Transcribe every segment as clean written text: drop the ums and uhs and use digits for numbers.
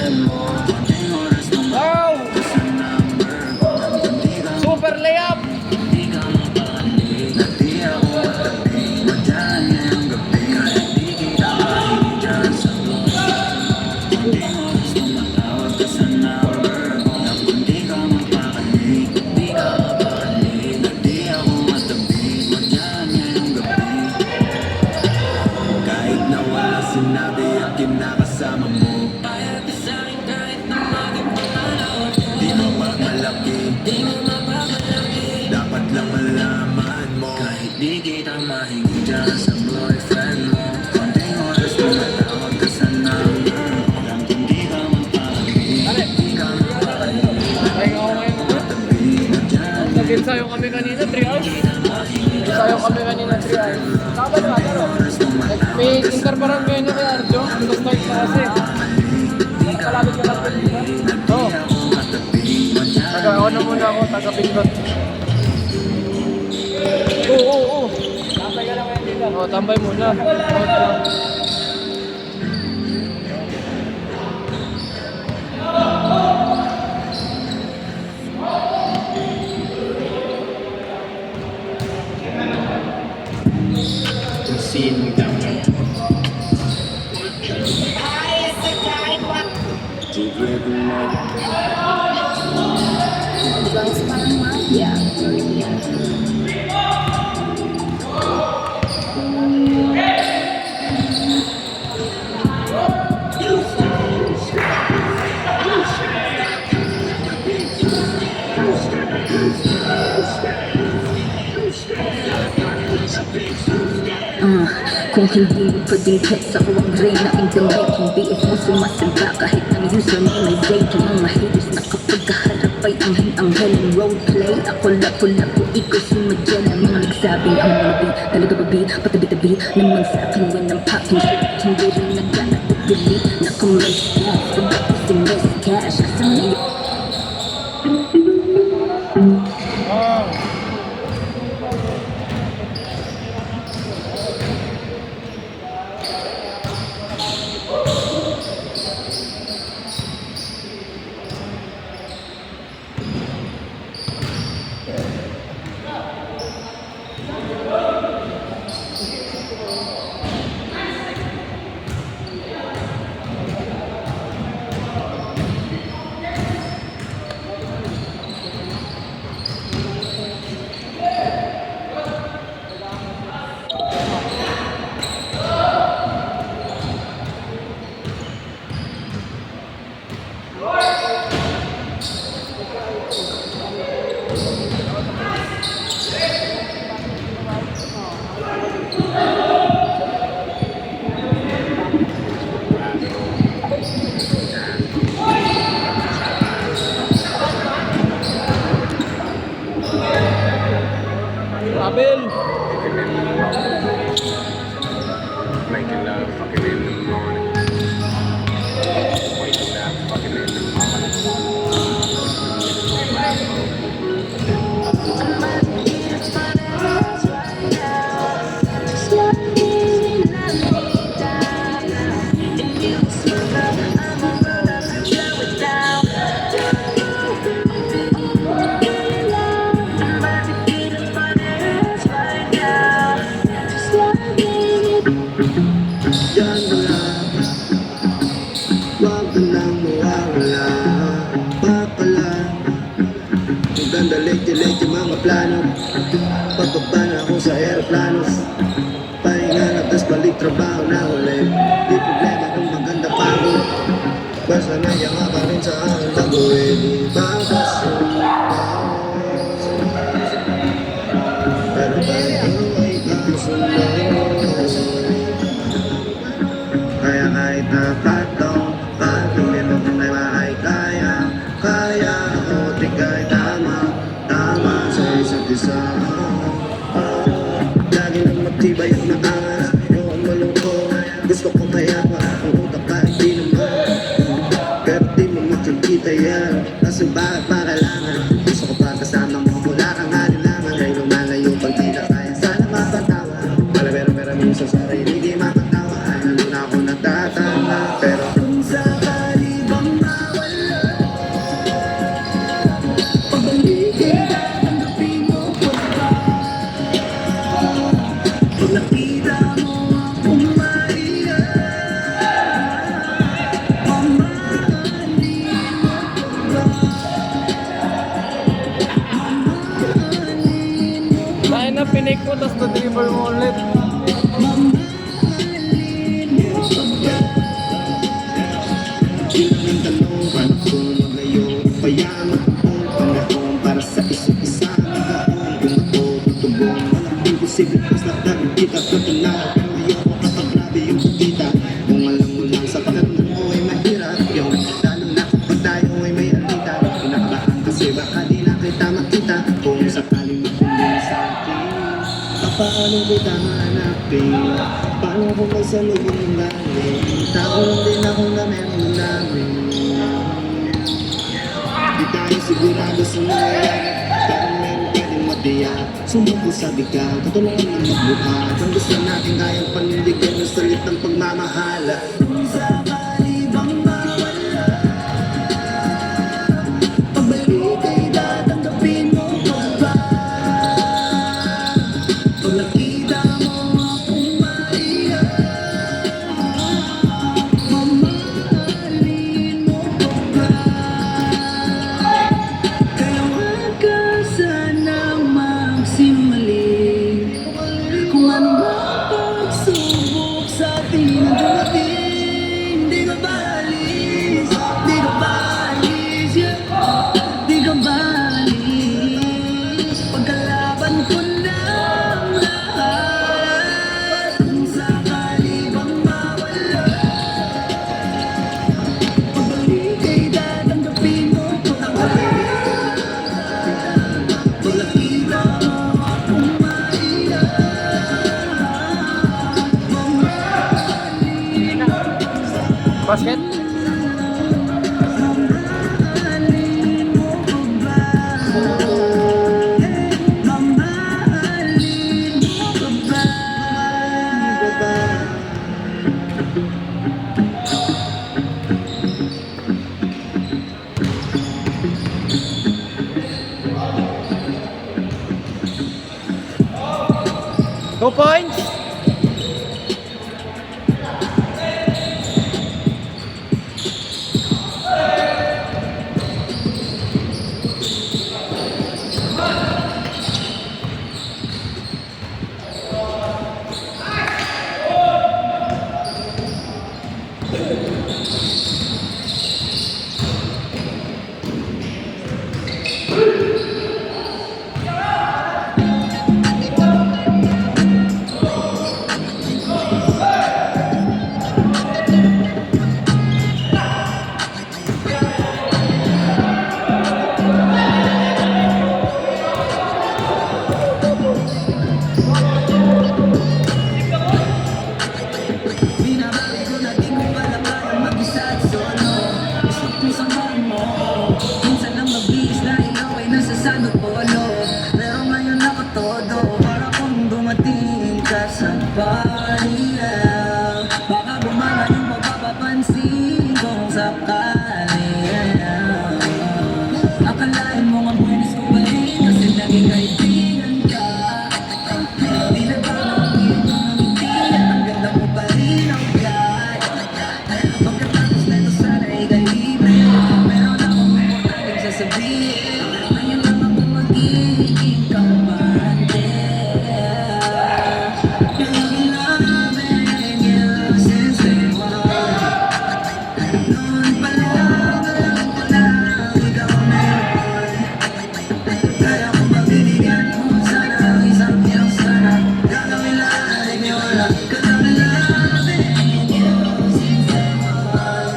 Wow! Super layup! Sinabi ang kinakasama mo. Ayaw ka sa'kin kahit na maging pangalaw. Di mo mamalaki, di mo mapamalaki. Dapat lang malaman mo, kahit di kita mahingi dyan sa boyfriend mo. Konting oras na matawag ka sa number ko. Alam kong di ka mapakali, di ka mapakali. Ay, ako ngayon. Nag-ensayo kami kanina, 3 hours. Ensayo kami kanina, 3 hours. Sabad na, pero. May interbarangay na kay Arjo. Start na kasi. Kalapit ka lang dito. Oo. Taga-ako na muna ako, taga-pindot. Oo. Tambay ka lang ngayon dito. Oo, tambay muna. Out lang. Scene down. Kung hindi mo pwedeng text ako ang reyna in the making. BF mo sumasampa kahit ang username ay Zaykin. Mga haters na kapag kaharap ay anghel ang roleplay. Ako lapo-lapo, ikaw sumadya ng mga nagsabing ang malabi. Talaga babi, patabi-tabi naman sa'kin when I'm popping shit. Hindi rin nagkakatubili na comment mo. Pagkat si Miss Cash, kasang ngayon. Abel! Making love, fucking in the morning. Waking up, fucking in the Diyan mo lang, wag ka nang mawawala. Papala, ang ganda late mga plano. Pababa na ako sa aeroplano. Pahinga na tas balik trabaho na ulit. Di problema kung maganda pa ako. Basta naiyak ka rin sa aking baguhin. Pero parang ay kasunod. Kaya kahit napatong patuloy mo kung ay makakaya. Kaya ako tigay tama sa isa't isa. Lagi nang magtibay ang naangas. Yung malungkot, gusto kong mayama. Ang utak ka hindi naman, pero di mo makikita yan. Kasi bakit pa kailangan? Gusto ko pa kasama mo, wala kang halilangan. Ay lumalayo pag di na kaya, sana mapatawa. Pero minsan sarili di mapatawa. Ay lalo na ako natatama. Pero kung sakali bang tinake mo, tapos na-deliver mo ulit. Ilang ang tanong, paano kung magayo? Payaman ang panahon para sa isa't isa. Magaon kung ako tutubong, walang imposible pas lahat ng kita. Pagkanaw, pero ayoko kapag grabe yung pagkita. Kung alam mo lang sa pakiramdam mo ay mahirap yung lalo na kapag tayo ay may alita. Kinakabahan kasi baka di na kita makita. Kung sakaling makunin sa akin, paano kita mahanapin? Paano kung may salubong ng langit? Tao lang din ako na meron namin. Di tayo sigurado sa nangyayari, pero meron pwedeng matiyak. Sumuko sa bigat, katulungan ng magbuhat. Ang gusto natin kayang panindigan ng salit ng pagmamahala. Kung sakali bang mawala, pagbalik ay tatanggapin mo pa ba? Pag nakita mo akong maiyak, mamahalin mo pa ba? Kaya wag ka sanang magsimali. Kung ano mang pagsubok sa atin ang dumating, di ka baalis, di ka baalis, yeah. Di ka baalis, pagkalaban ko ng lahat. Kung sakali bang mawala, pagbalik ay tatanggapin mo ko ang pag nakita mo akong maiyak, Basket? mamahalin mo ko ba? Mamahalin mo ko ba? Two points? Binabawi ko na di ko pala kaya mag-isa at solo. Gusto kong samahan mo, minsan lang mabilis na ikaw ay nasa sado polo. Pero ngayon ako todo, para kung dumating ka sa party, yeah. Baka bumanga yung mapapapansin kung sakali, yeah. Akalain mo nga buenis ko ba rin kasi naging kaibigan ka. Di na ba ang iyong mga ngiti at ang ganda mo pa rin ang guy. Pagkatapos na ito sana ika'y libre, meron akong importanteng sasabihin. Ngayon lang ako magiging kampante. You've been loving you since day one. Noon pa lang, alam ko lang ikaw meron. Kaya kung mabibigyan mo sana ang isang iyong sana, gagawin lang ay may wala. 'Cause I've been loving you since day one.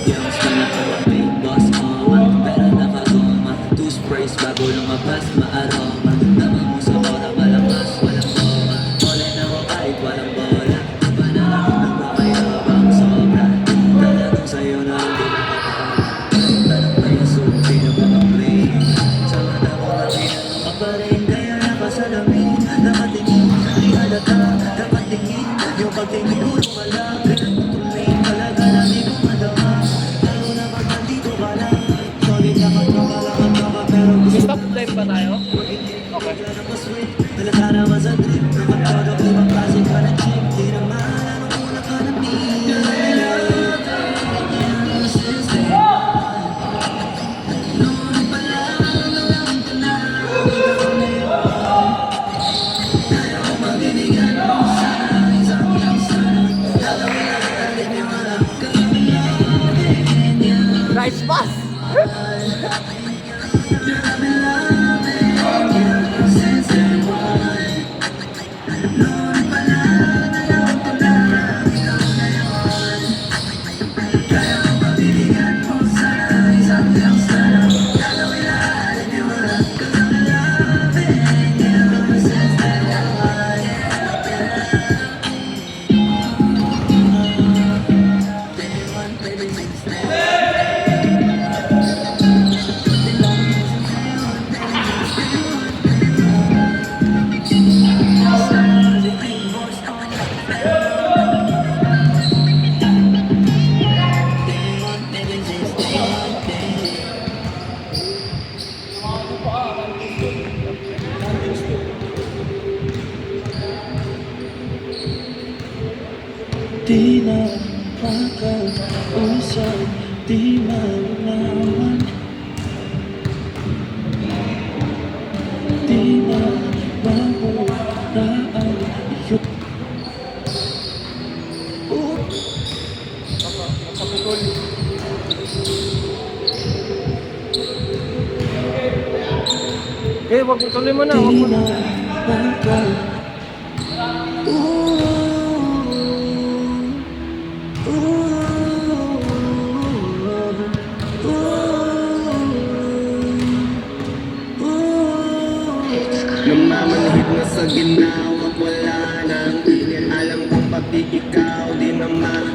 Yung sana ko ay big boss mo, pero nakagawa Christmas! Di na makausap, di malalaman, di na mawala ang iyong Okay, wag tuloy mo na. Wag di mo na na. makausap. Namamanhid na sa ginawa, wala nang init. Alam kong pati ikaw di na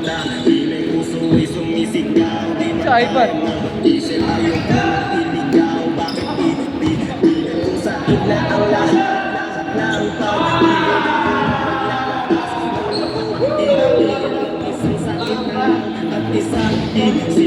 dahil ang puso ay sumisigaw. Di na Sa iPad. mag-isip, ayaw ko nang iligaw. Bakit ipipilit kung sa ila ang lahat ng pag-ibig? Isang sakit na lang at isang isip.